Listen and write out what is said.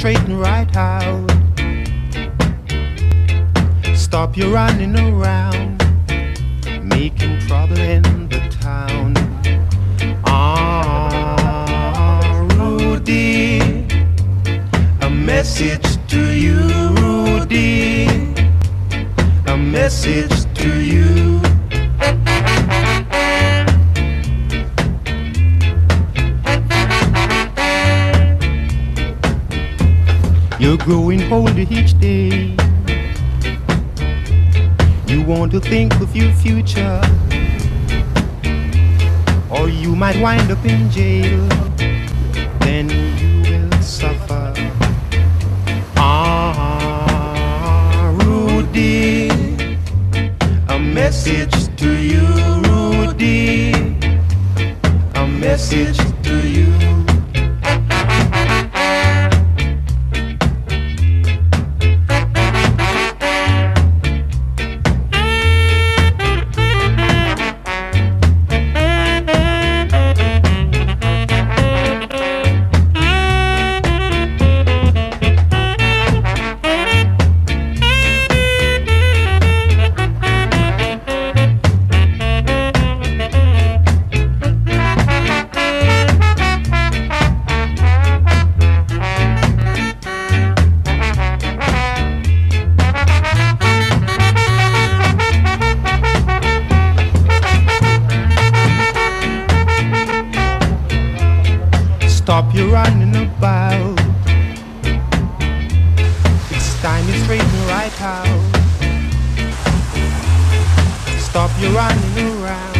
straighten right out. Stop your running around, making trouble in the town. Rudy, a message to you, Rudy, a message to you. You're growing older each day. You want to think of your future, or you might wind up in jail. Then you will suffer. Rudy, a message to you, Rudy, a message to you. Stop your running about. It's time you straighten right out. Stop your running around.